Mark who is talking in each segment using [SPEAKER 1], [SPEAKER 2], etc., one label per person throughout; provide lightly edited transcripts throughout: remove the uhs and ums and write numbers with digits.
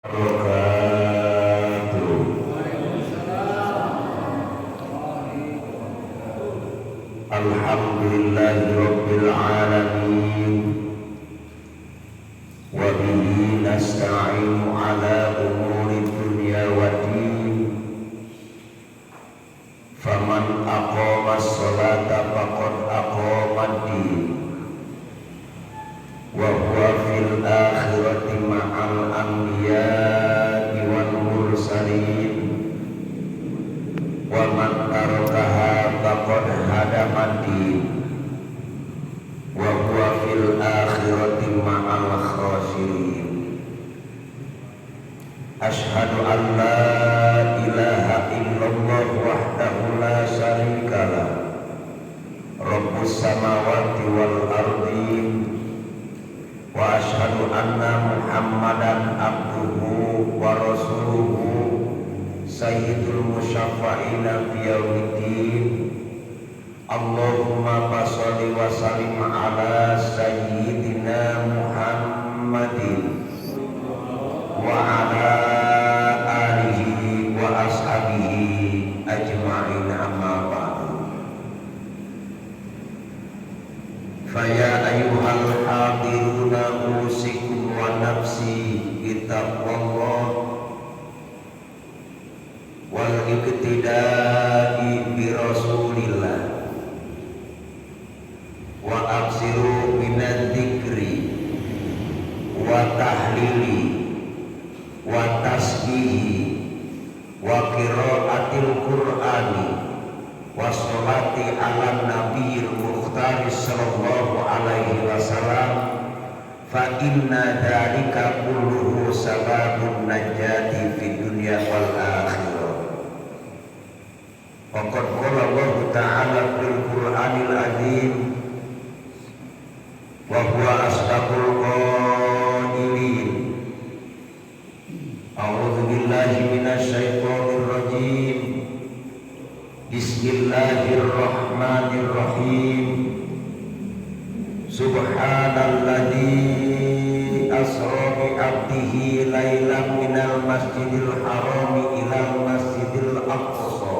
[SPEAKER 1] Wabarakatuh. Alhamdulillahi Rabbil Alamin. Wa bihi nasta'inu ala umuri dunya wa din. Faman aqama as-salata faqad aqama ad-din. Wa huwa fil akhirati ma'al anbiya'i wal mursalin. Wa man tarakaha faqad hadama ad-din. Wa huwa fil akhirati ma'al khasirin. Ashhadu an la ilaha illallah wahdahu la syarika lah. Rabbus samawati wal ardin. Wa ashhadu anna Muhammadan abduhu wa rasuluhu sayyidul musyaffa'ina fi yaumiddin. Allahumma shalli wa sallim ala sayyidina Muhammadin wa ala alihi wa ashabihi ajma'in, amma ba'du. Faya ayyuhal hadiruna usikum wa nafsi bitaqwallah wal iqtida'i bi rasulillah wa absiru minadh-dhikri wa tahlili wa tasbihi wa qiraatil qur'ani wa sholati ala nabiyil mukhtar sallallahu alaihi wasallam, fa inna dzalika kulluhu sababun najati fid dunya wal akhirah. Faqad qala Allah ta'ala fil Qur'anil azim wa huwa asdaqul qailin. A'udzu billahi minasy syaithanir rajim. Bismillahirrahmanirrahim. Subhanalladzi asra bi 'abdihi lailan minal masjidil harami ilal masjidil aqsa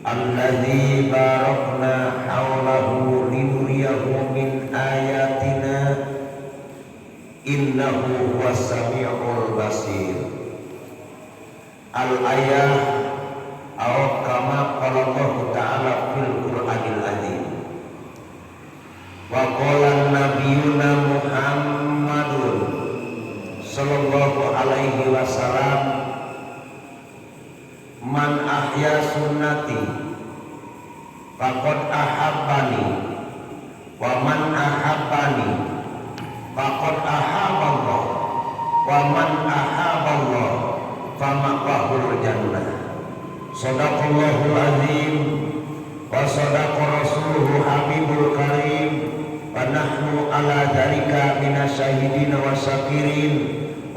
[SPEAKER 1] alladzi barakna haulahu linuriyahu min ayatina innahu huwas samiul basir. Al-ayah aw kama qala Allah ta'ala fil Qur'anil azim. Wa qala nabiyuna Muhammadun sallallahu alaihi wasallam, man ahya sunnati faqad ahabbani wa man ahabbani faqad ahabballah wa man ahabballah fama'wahul jannah. Shadaqallahul azim wa shadaqa rasuluhu habibul karim wa nahnu ala dzalika minasyahidin wa syakirin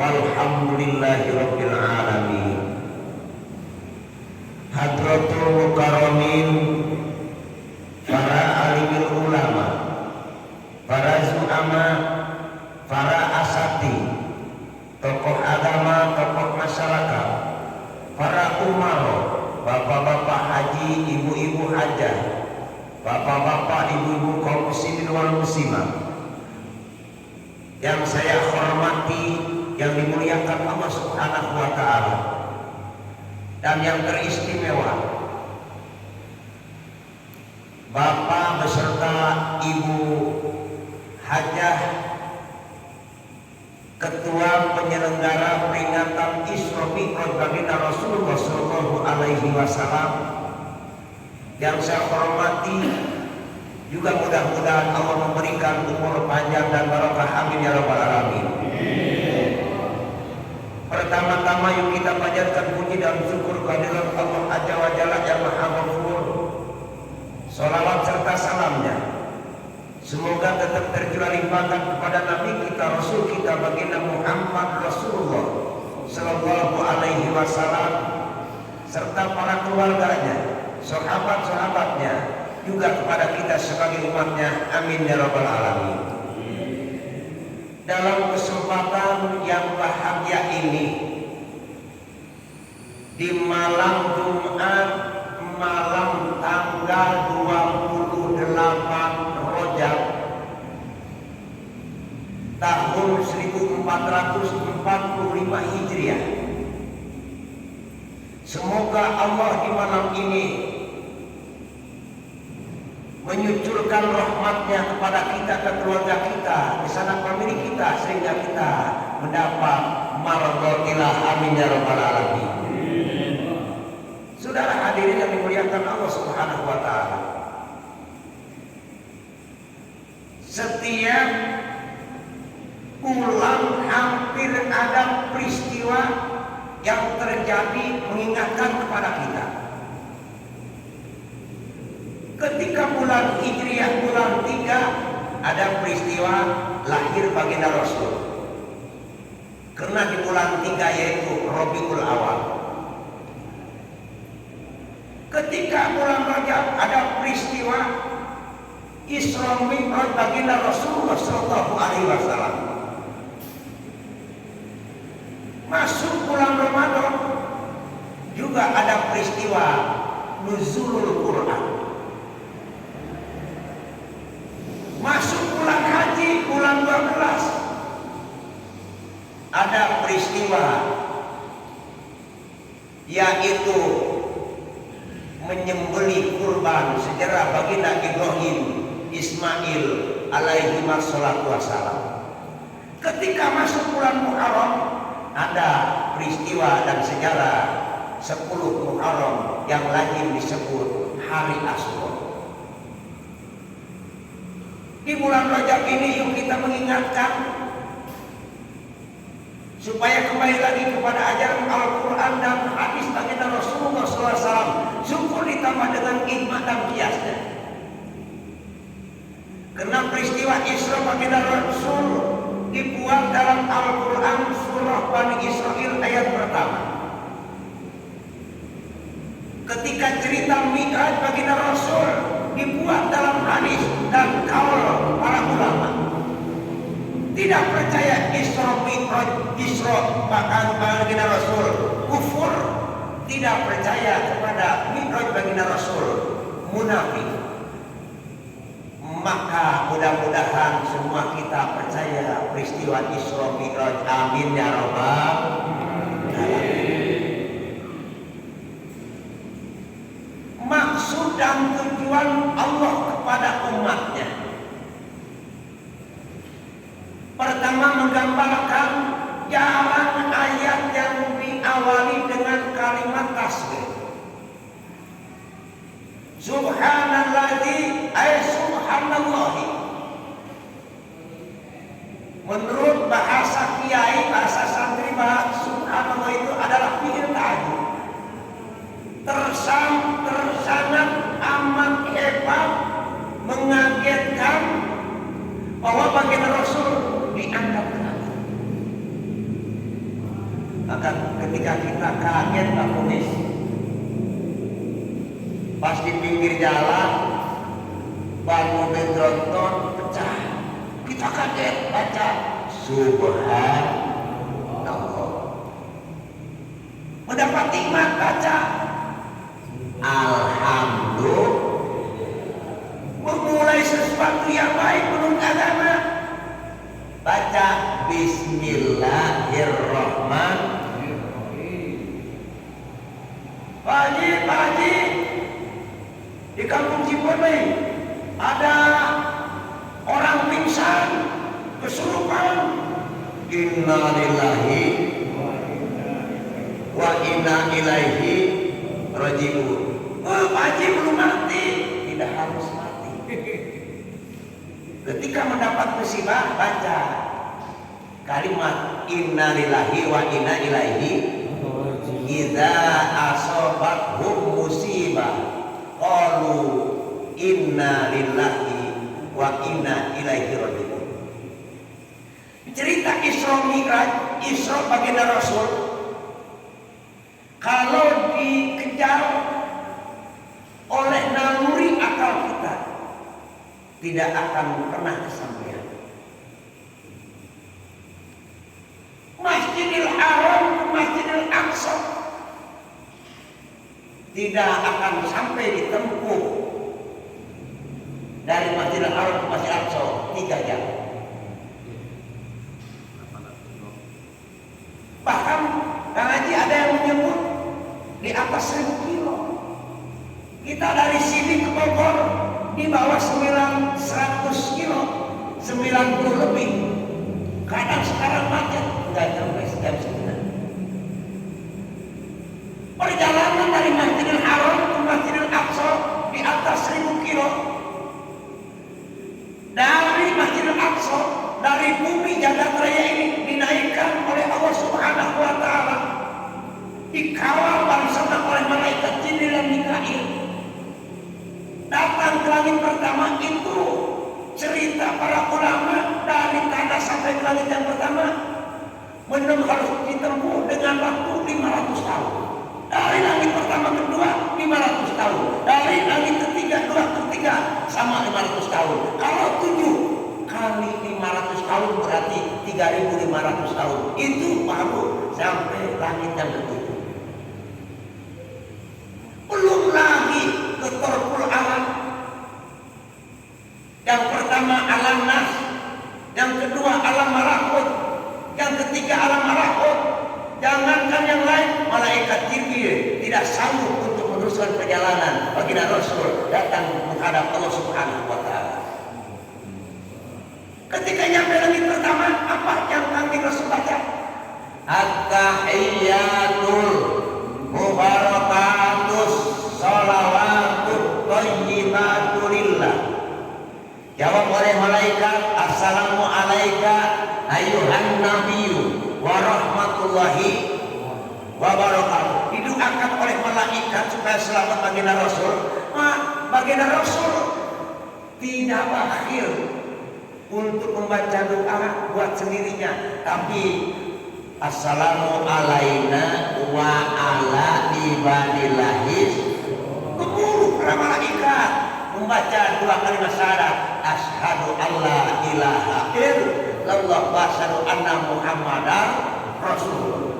[SPEAKER 1] walhamdulillahi rabbil alamin. Hadratul mukarramin, para alimul ulama, para zu'ama, para asati, tokoh agama, tokoh masyarakat, para umaro, bapak-bapak haji, ibu-ibu hajah, bapak-bapak, ibu-ibu kaum muslimin wal muslimat yang saya hormati, yang dimuliakan Allah Subhanahu wa ta'ala, dan yang teristimewa bapak beserta ibu hajah, ketua penyelenggara peringatan Isra Mi'raj Baginda Rasulullah sallallahu alaihi wasallam yang saya hormati, juga mudah-mudahan Allah memberikan umur panjang dan barokah, amin ya rabbal alamin. Pertama-tama yuk kita panjatkan puji dan syukur kehadirat Allah Azza wa Jalla yang Maha Ghafur. Salawat serta salamnya semoga tetap tercurah limpahkan kepada Nabi kita, Rasul kita, Baginda Muhammad Rasulullah sallallahu alaihi wasallam, serta para keluarganya, sahabat-sahabatnya, juga kepada kita sebagai umatnya, amin ya rabbal alamin. dalam kesempatan yang bahagia ini di malam Jumat, malam tanggal 28 Rajab tahun 1445 Hijriah. Semoga Allah di malam ini menyucurkan rahmatnya kepada kita, ke keluarga kita, ke sanak famili kita, sehingga kita mendapat mardotillah. Amin ya rabbal alamin. Saudara hadirin yang dimuliakan Allah Subhanahu wa taala, setiap bulan hampir ada peristiwa yang terjadi mengingatkan kepada kita. Ketika bulan Hijriah, bulan 3, ada peristiwa lahir baginda Rasul. Karena di bulan 3 yaitu Rabiul Awal. Ketika bulan Rajab ada peristiwa Isra Mi'raj baginda Rasulullah Shallallahu Alaihi Wasallam. Masuk bulan Ramadan juga ada peristiwa Nuzulul Quran. Masuk bulan haji, bulan 12, ada peristiwa yaitu menyembelih kurban sejarah baginda Ibrahim Ismail alaihi wassalatu wassalam. Ketika masuk bulan Muharram, ada peristiwa dan sejarah 10 Muharram yang lazim disebut Hari Asyura. Di bulan Rajab ini yuk kita mengingatkan supaya kembali lagi kepada ajaran Al-Quran dan hadis baginda Rasulullah SAW. Syukur ditambah dengan hikmah dan kiasnya. Karena peristiwa Isra baginda Rasul dibuat dalam Al-Quran surah Bani Israil ayat pertama. Ketika cerita Mi'raj baginda Rasul dibuat dalam hadis dan kaul para ulama. Tidak percaya Isra Mi'raj, Isra baginda Rasul kufur, tidak percaya kepada Mi'raj baginda Rasul munafik. Maka mudah-mudahan semua kita percaya peristiwa Isra Mi'raj. Amin ya rabbal alamin. Maksud dan tujuan Allah kepada umatnya, pertama menggambarkan jalan ayat yang diawali dengan kalimat tasbih. Subhanalladzi ay subhanallahi. Menurut bahasa kiai, bahasa santri, bahasa subhanallah itu adalah fi'il ta'ajjub. Tersangat amat hebat, mengagetkan bahwa baginda Rasul diangkat ke atas. Maka ketika kita kaget Pak Kumis, pas di pinggir jalan ban mobil tronton pecah, kita kaget baca Subhanallah. Mendapat nikmat baca Alhamdulillah. Memulai sesuatu yang baik menurut agama, baca Bismillahirrahmanirrahim. Pak Haji, di kampung Cikoneng ada orang pingsan, kesurupan. Innalillahi wa inna ilaihi raji'un. Pak Haji belum mati, tidak harus mati. Ketika mendapat musibah, baca kalimat innalillahi wa inna ilaihi. Idza asobathum musibah qalu inna lillahi wa inna ilaihi raji'un. Cerita Isra Mi'raj, Isra baginda Rasul, kalau dikejar oleh naluri akal kita, tidak akan pernah kesampaian. Masjidil Haram tidak akan sampai ditempuh dari Masjidil Haram ke Masjid Aqsa 3 jam. Bahkan Kang Haji ada yang menyebut di atas 1000 kilo. Kita dari sini ke Bogor di bawah 100 kilo, 90 lebih. Kadang sekarang macet nggak sampai jam 9. Perjalanan dari Masjidil Haram ke Masjidil Aqsa di atas 1000 kilo. Dari Masjidil Aqsa, dari bumi jagat raya ini dinaikkan oleh Allah Subhanahu wa Ta'ala, dikawal bersama oleh malaikat Jibril dan Mikail. Datang ke langit pertama itu cerita para ulama dari tanah sampai ke langit yang pertama memang harus ditempuh dengan waktu 500 tahun. Dari langit pertama kedua 500 tahun. Dari langit ketiga dua ketiga sama 500 tahun. Kalau 7 kali 500 tahun berarti 3.500 tahun. Itu baru sampai langit yang ketujuh. Belum lagi ke Torkul Alam. Yang pertama alam nas, yang kedua alam malakut, yang ketiga alam malakut. Jangankan yang lain, malaikat Jibril tidak sanggup untuk meneruskan perjalanan. Baginda Rasul datang menghadap Allah Subhanahu wa Ta'ala. Ketika nyampe langit pertama, apa yang Kanjeng Rasul baca? At-tahiyyatul mubarakatus sholawatut thayyibatu lillah. Jawab oleh malaikat, assalamu alayka ayyuhan nabiyyu wa rahmatullahi wa barakatuh. Didoakan oleh malaikat supaya selamat baginda Rasul. Baginda Rasul tidak bakhil untuk membaca doa buat sendirinya, tapi assalamu alaina wa ala ibadillahis. Keburu para malaikat membaca 2 kalimat syahadat, asyhadu alla ilaha illallah wa asyhadu anna muhammadar rasulullah.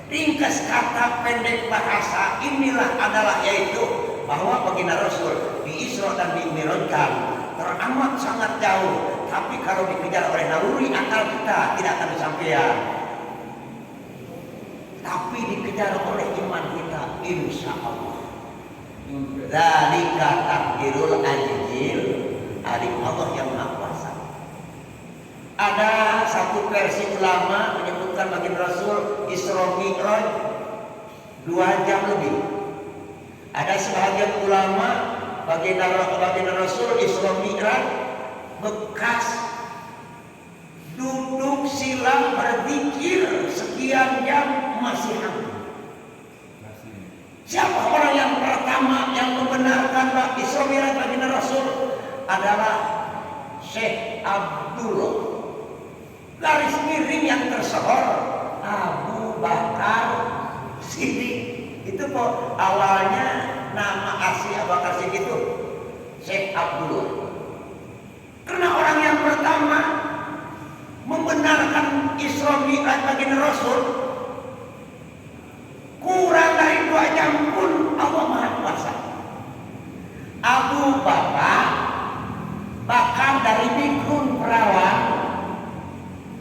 [SPEAKER 1] Ringkas kata, pendek bahasa, inilah adalah yaitu bahwa baginda Rasul di Isra dan di Mi'rajkan teramat sangat jauh, tapi kalau dikejar oleh naluri akal kita tidak akan disampaikan. Tapi dikejar oleh iman kita, insya Allah. Dzalika takdirul ajil, alim Allah yang Maha Kuasa. Ada satu versi ulama menyebutkan baginda Rasul Isra Mi'raj 2 jam lebih. Ada sebagian ulama baginda Rasul Isra Mi'raj bekas duduk silam berzikir sekian jam masih hangat. Siapa orang yang pertama yang membenarkan Isra Mi'raj baginda Rasul adalah Syekh Abdullah. Garis miring yang tersohor Abu Bakar Siddiq. Itu kok awalnya nama asli Abu Bakar Siddiq itu Syekh Abdullah. Karena orang yang pertama membenarkan Isra Mi'raj baginda Rasul, kurang dari 2 jam pun Allah Maha Kuasa. Abu Bakar bahkan dari Bikun perawan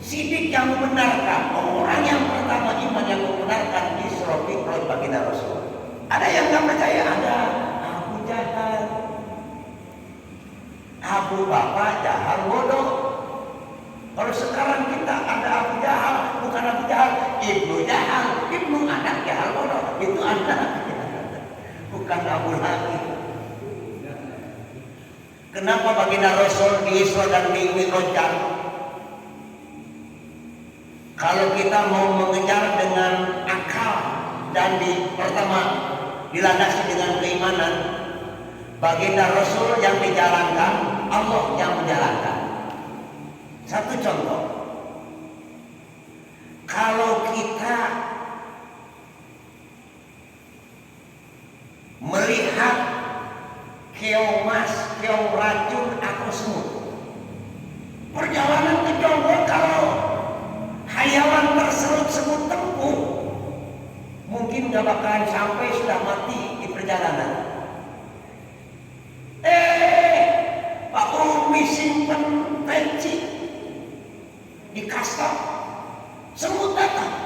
[SPEAKER 1] Siddiq yang membenarkan, orang yang pertama iman yang membenarkan Isra Mi'raj baginda Rasul. Ada yang nggak percaya, ada Abu Jahal. Abu Bakar Jahal bodoh. Kalau sekarang kita ada Abu Jahal, bukan Abu Jahal, Ibnu Jahal, Ibnu anak Jahal bodoh, itu anak, bukan Abu lagi. Kenapa baginda Rasul di Isra dan di Mi'raj? Kalau kita mau mengejar dengan akal dan pertama dilandasi dengan keimanan, baginda Rasul yang dijalankan, Allah yang menjalankan. Satu contoh, kalau kita melihat keong mas, keong racun atau semut, perjalanan ke Jonggol kalau hayawan terserut semut tempuh, mungkin mungkin gak bakalan sampai, sudah mati di perjalanan. Pak Umi simpen peci di kastor, semut datang.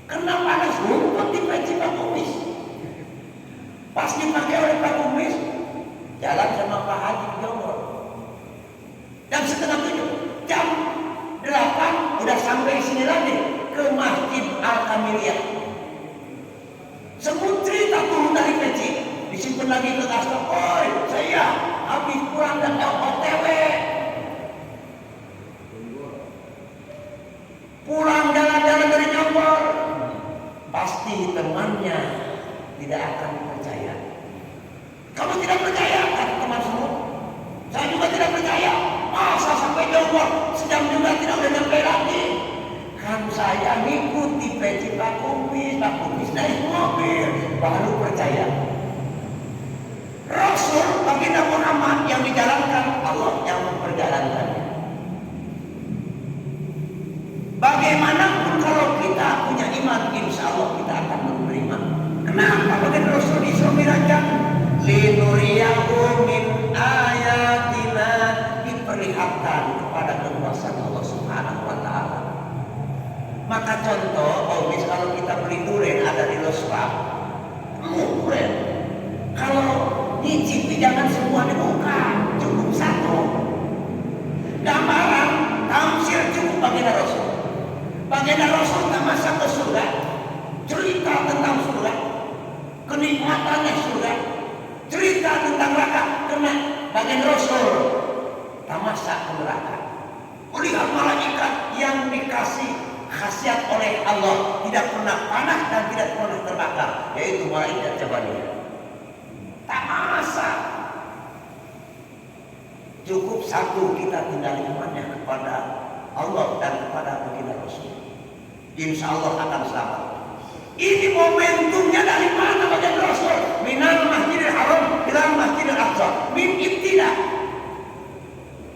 [SPEAKER 1] Kena panas ngumpet di peci Pak Umi. Pas dipakai oleh Pak Umi, jalan sama Pak Haji di Jonggol. Jam 6:30, jam 8 udah sampai sini lagi ke Masjid Al-Kamiliyah. Semut cerita turun dari peci, disimpan lagi ke kastor. Oi, saya habis pulang dan OTW. Pulang jalan-jalan dari Jonggol. Pasti temannya tidak akan percaya. Kamu tidak percaya, kata teman semut. Saya juga tidak percaya. Masa sampai Jonggol sejam juga tidak udah nyampe lagi. Kan saya ngikuti peci Pak Kumis naik mobil, baru percaya. Rasul baginda Muhammad yang dijalankan, Allah yang memperjalankannya. Bagaimanapun kalau kita punya iman, insya Allah kita akan menerima. Kenapa? Baginda Rasul disuruh mirajan, linuriyahu min ayatina, diperlihatkan kepada kekuasaan Allah Subhanahu wa Ta'ala. Maka contoh, kalau kita beli durian ada di Lospak, durian. Kalau nyicipi jangan semua dibuka, cukup satu. Gambaran tamsil cukup baginda Rasul. Baginda Rasul tak masuk ke surga, cerita tentang surga, kenikmatannya surga, cerita tentang neraka, kena baginda Rasul tak masuk ke neraka. Melihat malaikat yang dikasih khasiat oleh Allah, tidak pernah panas dan tidak pernah terbakar, yaitu malaikat Jabariyah. Tak masak. Cukup satu, kita tinggal imannya kepada Allah dan kepada baginda Rasul. Insya Allah akan selamat. Ini momentumnya dari mana baginda Rasul? Minal Masjidil Haram ila Masjidil Aqsa. Min ibtidah.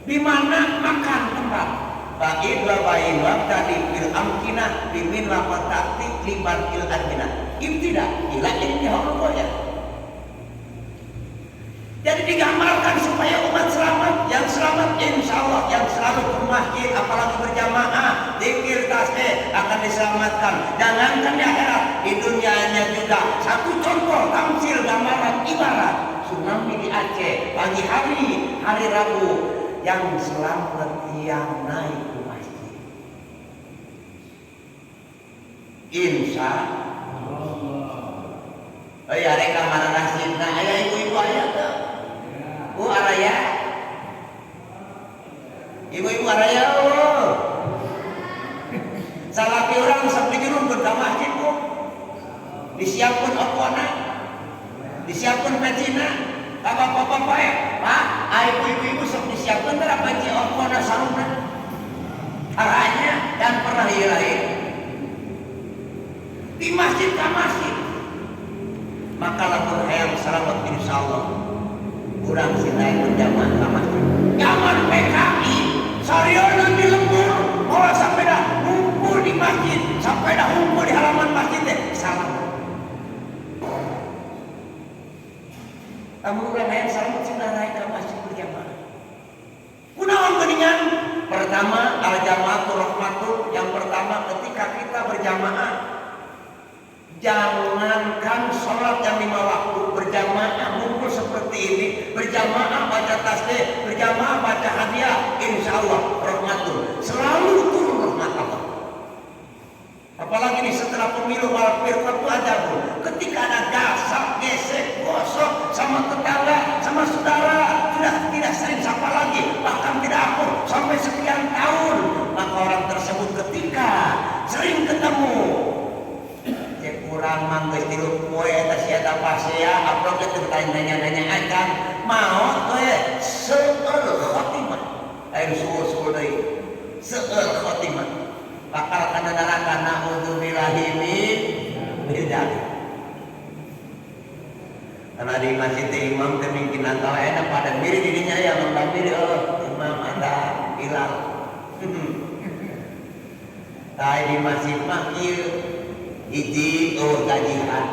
[SPEAKER 1] Di mana makan tempat. Ba'id wa ba'id wa tadi fil amkinah bimin wa fatati liban il adminah. Ibtidah ila intihar. Jadi digambarkan supaya umat selamat. Yang selamat insya Allah, yang selalu ke masjid, apalagi berjamaah, zikir tasbih akan diselamatkan. Jangankan di akhirat, di dunianya juga. Satu contoh tamsil gambaran ibarat tsunami di Aceh pagi hari Rabu, yang selamat yang naik ke masjid. Insya Allah. Oh ya, reka mana nasib. Nah, ayah ibu-ibu ayah tuh. Bu araya, ibu-ibu araya, oh, salah orang sampai jerumput ke masjid bu, disiapkan okona, disiapkan pecina, bapak-bapak ya, pak, ibu-ibu sampai disiapkan terap peci okona sarungna, arahnya dan pernah lain di masjid ke masjid, maka lakukan hayang selamat insya Allah. Kurang sinai berjamaah sama zaman PKI sarionan di lembur orang sampai dah ngumpul di masjid, sampai dah ngumpul di halaman masjid deh salam. Kamu orang yang selamat sudah naik ke masjid berjamaah. Kunaon geuningan? Pertama al-jamaatul rahmatul. Yang pertama ketika kita berjamaah, jangankan sholat yang 5 waktu, berjamaah ngumpul seperti ini, berjamaah baca tasbih, berjamaah baca hadiah, insya Allah rahmatul, selalu turun rahmat Allah. Apalagi nih setelah pemilu wal firqatu aja bu, ketika ada gasak, gesek, gosok sama tetangga, sama saudara, sudah tidak sering sapa lagi, bahkan tidak akur sampai sekian tahun, maka orang tersebut ketika sering ketemu, kurang mangga tilu poe eta siata pasea upload itu nanya-nanya acan mau teh seueur khotimah ayo suul deui seueur khotimah bakal kana neraka naudzubillahi min dzalik. Karena di masjid imam kemungkinan kalau enak pada mirip dirinya yang mendampiri imam ada hilal. Tapi di masjid mah Iji kajian.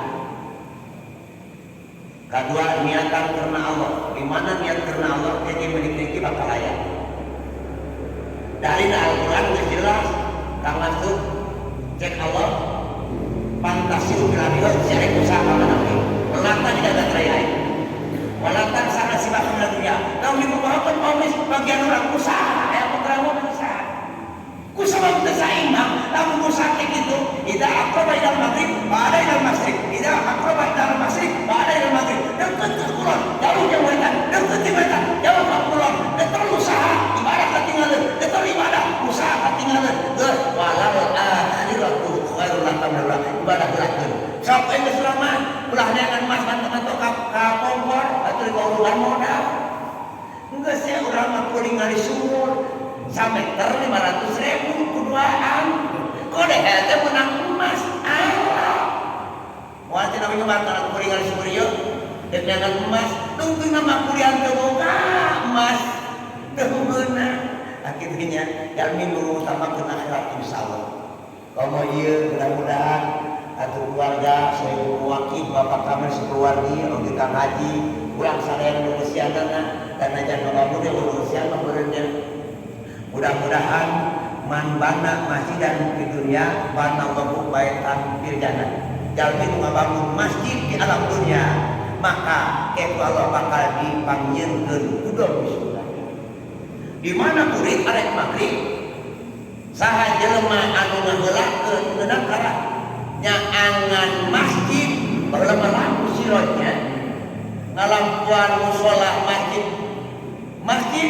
[SPEAKER 1] Kedua niatan karena Allah. Di mana niat karena Allah jadi memiliki bakal ayat. Dari Al-Quran sudah jelas. Kang masuk cek Allah. Fantasiu bilabio siarek usaha menangi. Melata di dagat raya. Melata sana sibak dunia. Kau dibawakan omis bagian orang usaha. Yang putramu usaha. Kusama kita saimbang. Namun usaha kayak gitu. Ida akroba idal maghrib, pada idal masrik. Ida akroba idal masrik, pada idal maghrib. Dekat ke kulon, jauh jauh wetan. Dekat ke wetan, jauh ke kulon. Dekat usaha, ibadah ketinggalan. Dekat ibadah, usaha ketinggalan. Walau akhiratu khairul lakum ibadah gerakan. Sok yang selamat, ulah dengan mas mantuk kapompor atau di urusan modal. Enggak sih orang aku ningali sumur sampai 500.000 kuduaan. Kode itu menang emas. Allah. Waktu nabi kemarin kuliah di sumur yuk, dengan emas. Tunggu nama kuliah terbuka emas. Terbuka. Akhirnya jamin utama kena akhirat insyaallah. Kamu iya mudah-mudahan atau keluarga saya mewakili bapak kami sekeluarga untuk kita haji pulang sadaya Indonesiana dan aja mengamu dia Indonesia kemudian mudah-mudahan man bana masjid dan di dunia bana wabu baitan fil jannah. Jalmi ngabangun masjid di alam dunia maka keku Allah bakal dipanggilkeun kudung di surga. Di mana kuring arek maghrib saha jelema anu ngaheulakeun geunang kara nyaangan masjid baheula lampu sirotnya ngalampuan mushola masjid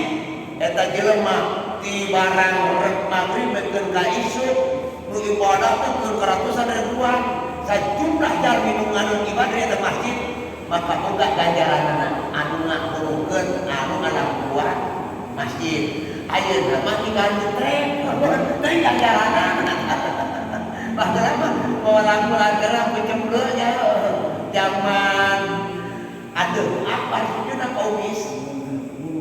[SPEAKER 1] eta jelema di barang rek maghrib bekeun ka isuk nu ibadah teh keratusan ribuan sajumlah jalmi nu nganun ibadah eta masjid maka boga ganjaranna anu ngakurukeun anu ngalampuan masjid ayeuna mah tinggal trek teh ganjaranna baheula mah bawa lampu lantaran pecempleu nya zaman aduh apa sejeuna kaumis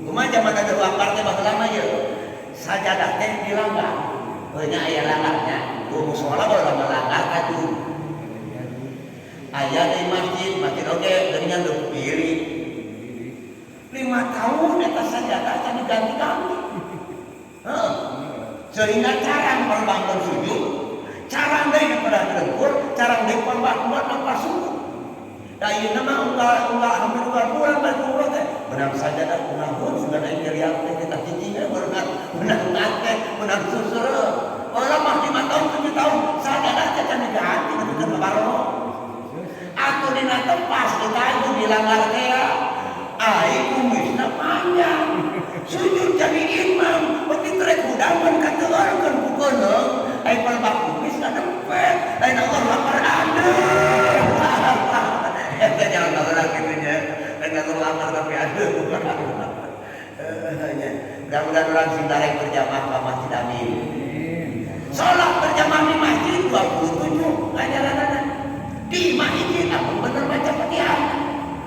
[SPEAKER 1] kumaha zaman ada lapar teh baheula mah ye sajadah teh dilanggar heunya aya langgarnya mushola bae langgar kadu aya di masjid oge geuningan leuwih pilih 5 tahun eta sajadah teh diganti-ganti sehingga carang perbangun sujud carang deui daripada dengkur carang deui perbangun apa subuh da ieu mah unggal hampir unggal bulan bae umroh teh benar sajadah kunaon sudah deui kiriang teh kita cicingna menang teh menang susur orang mah 5 tahun 7 tahun sajadah teh can diganti nepi ka baro atuh dina tempas kita itu dilanggar teh ai kumisna panjang sujud jadi imam beuti trek budaman kateuarkeun ku keuneuh ai palbak kumis ka dempet lain Allah lapar ada eta jangan ngagerak kitu nya lain Allah lapar tapi ada mudah-mudahan orang sintarek berjamaah ke Masjid Amin sholat berjamaah di masjid 27 ngajaranana di masjid aku bener baca Fatihah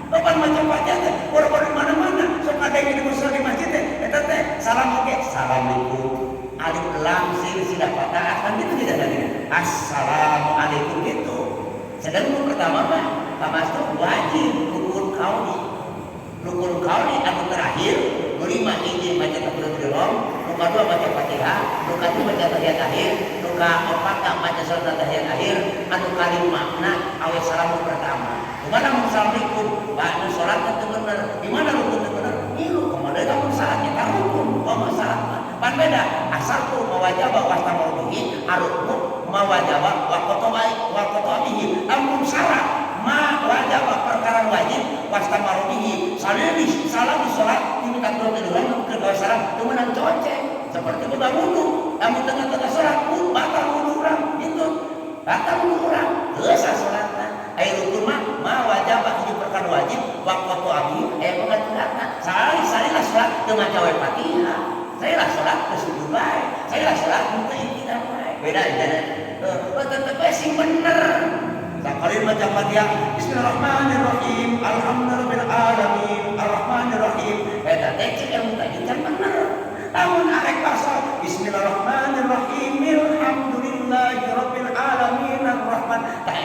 [SPEAKER 1] kapan baca Fatihah orang-orang mana-mana sok ada yang dimusul di masjid eta teh salam oke assalamualaikum alif lam sin sida fatah kan gitu tidak lagi assalamualaikum gitu sedang pertama mah kamasuk wajib rukun kauli anu terakhir kelima izin baca takbiratul ihram nuka 2 baca Fatihah nuka 3 baca tahiyat akhir nuka 4 baca surat tahiyat akhir anu kalimatna awe salam pertama kumana mun assalamualaikum ba'da salat teh bener di mana rukun teh bener ieu kumaha lamun saatnya ka rukun wa salat pan beda asal tu mawajaba wa tamawbihi arukmu mawajaba wa qatabihi amun salat ma wajaba perkara wajib wastamarubihi salam di sholat diminta takbiratul ihram ke salam teu meunang coceng seperti buka wudu lamun tengah-tengah sholat batal wudu urang itu batal wudu urang geus salatna aya rukun ma wajaba hiji perkara wajib wa qatabihi aya pengaturanna sari-sari lah sholat teu maca wae Fatihah saya lah sholat teu sujud bae saya lah sholat teu intina bae beda aja tetep sing bener Sakalin baca Fatihah Bismillahirrahmanirrahim Alhamdulillahirabbil alamin Arrahmanirrahim eta teh yang mutajikan bener namun arek pasal Bismillahirrahmanirrahim Alhamdulillahirabbil alamin Arrahman tak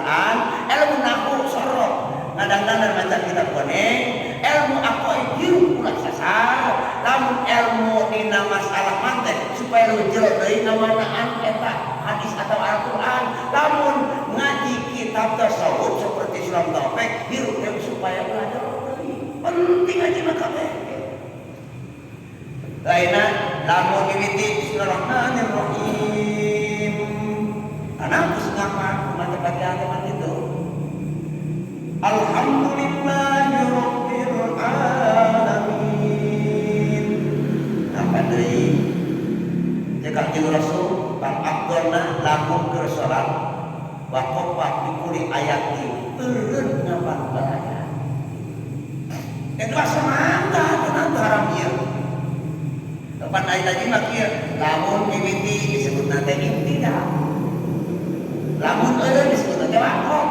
[SPEAKER 1] Al-Qur'an, ilmu nahu sorok ngadang-ngadang maca kitab koneng, ilmu aqaid hirup ulah sasar, lamun ilmu dina masalah mantek supaya lu jero deui ngamanaan eta hadis atau Al-Qur'an, lamun ngaji kitab tasawuf seperti Islam Taufik hirup deui supaya belajar deui. Penting aja mah kabeh. Lainna lamun mimiti bismillahirrahmanirrahim. Karena geus ngapal maca bacaan itu. Alhamdulillahirabbil alamin. Apa deui? Jika jeung Rasul bang Abdullah lamun keur salat wa qafat bi kulli ayatin eureun ngapal bacaan. Itu semangka tenan haram ieu. Tepan aya tadi mah kieu lamun mimiti disebut teh ibtidah. Lamun eureun disebut teh waqaf.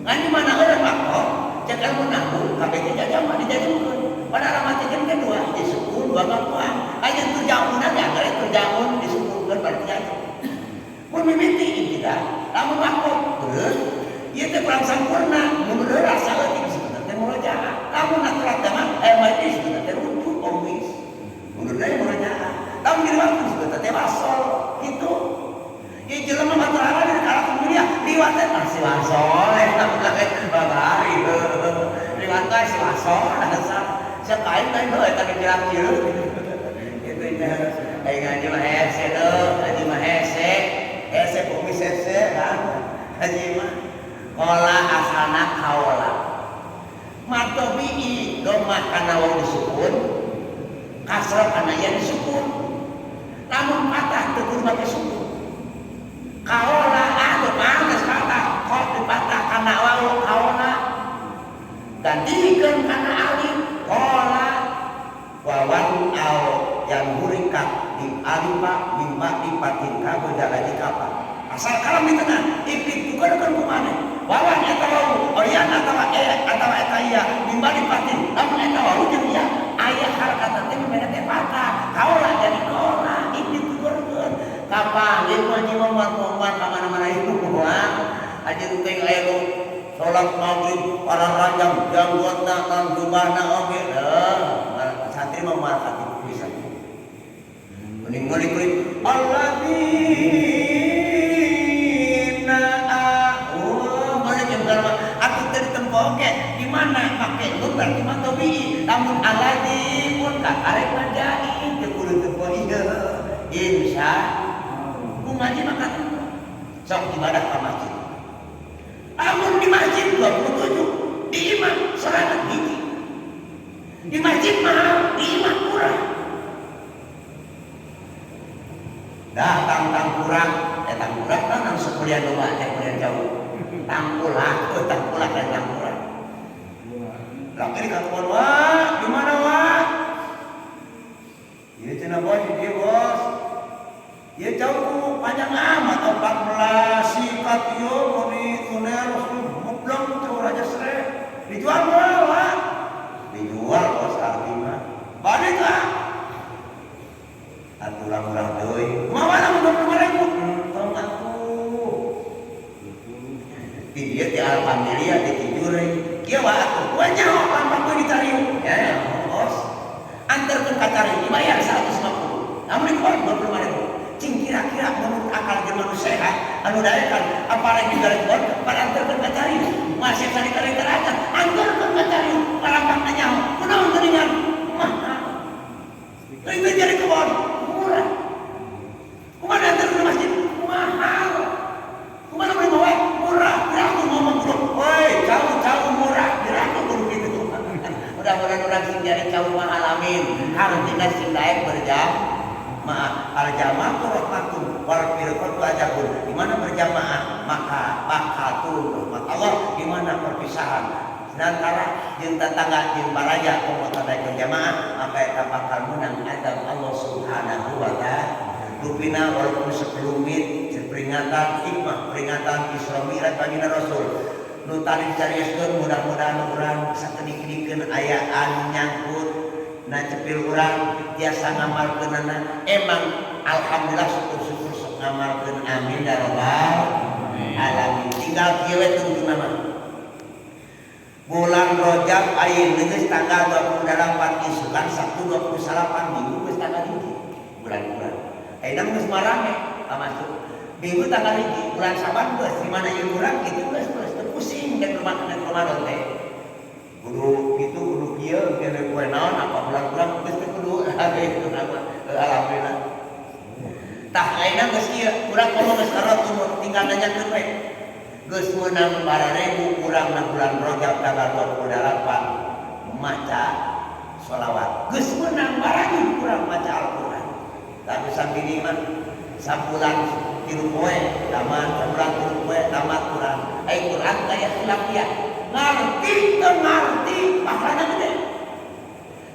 [SPEAKER 1] Ngan di mana eureun waqaf, cek ilmu nahwu kabeh teh jajama dijadikeun. Padahal mah teh kedua disukun dua gampang. Aya turjauna ge anggar turjaun disukunkeun berarti jadi. Mun mimiti ibtidah, lamun waqaf terus ieu teh kurang sampurna, mun eureun rasa leutik disebut teh murojaah. Lamun natural mah mah disebut teh rujuk omis. Mun eureun murojaah. Lamun di waktu disebut teh wasol gitu. Ya jelema maturana di kalangan dunia liwatnya masih wasol bagari liwat teh si wasol sekain lain heuh eta gerak cieu itu nya ai ngaji mah hese ngaji mah hese komis hese kan ngaji mah qala asalna qaula matobi domah kana wau disukun kasrah kana yang disukun namun patah teu kudu make sukun. Kaola anu mangges patah, kok dipatah kana wawu kaola. Gantikeun kana alif kola wawan au yang murikat di alifa mimba dipatin kago jalani kapal. Asal kalam di tengah, ipit bukan kumane. Wawan eta wawu, oyan atawa atawa eta iya mimba dipatin. Lamun eta wawu jeung iya aya harakat teh memena teh patah. Kaola jadi kola, ipit bukan. Kapan dia ngaji ngomong-ngomong ka mana-mana itu kumaha aja teh aya nu salat maghrib para rajam janggotna kang jubahna oge santri mah marhati pisan mending ngulik alladzina mana jeung aku teh tempo oge di mana make lu berarti mah tawi lamun alladzi pun ka arek majai teu kudu tempo ieu insya ngaji maka sok ibadah ke masjid. Amun di masjid 27, di imam 100 biji. Di masjid mahal, di imam kurang. Tang kurang nang sekuliah doa kuliah jauh. Tang pulah dan tang kurang. Lagi di kantor wah, di mana wah? Ini cenah bos, dia bos. Ya jauh panjang amat 14 sikat yo muni tuner rasul mublong tuh raja sere dijual berapa? Dijual bos artinya balik lah atulang-ulang deui kumaha mun 25.000 tong atuh di dia ti alhamdulillah ditijur kieu wa atuh gua nyaho lampah gua ditariu ya bos antarkeun ka tariu dibayar 150 namun dikuat 25.000 cing kira-kira menurut akal jeung manusia sehat anu daekan apalagi galeukeun parantarkeun ka tariu masih kali-kali terakan antarkeun ka tariu parampakna nyaho kunaon geuningan mahal itu jadi kebon murah kumaha antarkeun ka masjid mahal kumaha beli bawa murah biraku ngomong dulu woi jauh murah biraku kudu kitu mudah-mudahan urang sing jadi jauh mahal amin hartina sing daek berjam maaf al-jamaah rahmatun wal firqatu ajabun di mana berjamaah maka bakal turun rahmat Allah di mana perpisahan sedangkan jeung tetangga jeung baraja kumaha tadae jamaah maka eta bakal menang adab Allah Subhanahu wa taala rupina walaupun sekelumit peringatan hikmah peringatan Isra Mi'raj baginda Rasul nu tadi carioskeun mudah-mudahan urang sakedik-kedikeun aya anu nyangkut na cepil urang biasa ngamalkeunana emang alhamdulillah syukur sok ngamalkeun amin ya rabbal alamin. tinggal kieu we tuntunana. Bulan Rajab aya geus tanggal 28 isukan Sabtu 28 Minggu geus tanggal 1 bulan-bulan. Ayeuna geus marame masuk. Minggu tanggal 1 bulan Saban geus di mana ieu urang kitu geus pusing dan Ramadan teh. Kudu kitu kudu kieu kene poe naon apa bulan-bulan geus kudu itu nama alhamdulillah. Tah ayeuna geus kieu urang komo geus arot umur tinggal nanyakeun we. Geus meunang bararebu urang na bulan Rajab tanggal 28 maca sholawat. Geus meunang bararebu urang maca Al-Qur'an. Tapi sampini mah sabulan 3 poe tamat, sabulan 3 poe tamat Qur'an. Ai Qur'an kaya khilafiyah. Ngarti teu ngarti pahalana gede.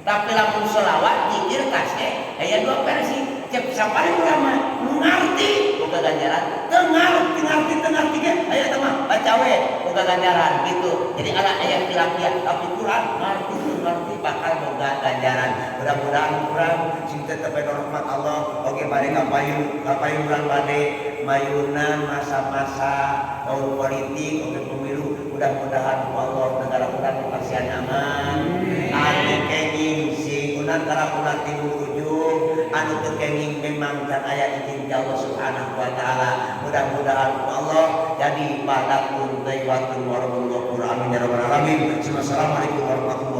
[SPEAKER 1] Tapi lamun sholawat zikir tasbih aya 2 versi. Cep sapari ulama ngarti boga ganjaran, teu ngarti ge aya teh mah baca we boga ganjaran gitu. Jadi ala aya khilafiyah tapi Quran ngarti bakal boga ganjaran. Mudah-mudahan urang sing tetep rahmat Allah oge bade kapayunan bade mayunan masa-masa tahun politik oge pemilu. Mudah-mudahan Allah negara urang dipasihan aman. Anu kenging sing unan kara ulah timur ujung anu teu kenging memang can aya izin Allah Subhanahu wa taala. Mudah-mudahan Allah jadi badatun thayyibun warahmatullahi wabarakatuh. Amin ya rabbal alamin. Assalamualaikum warahmatullahi wabarakatuh.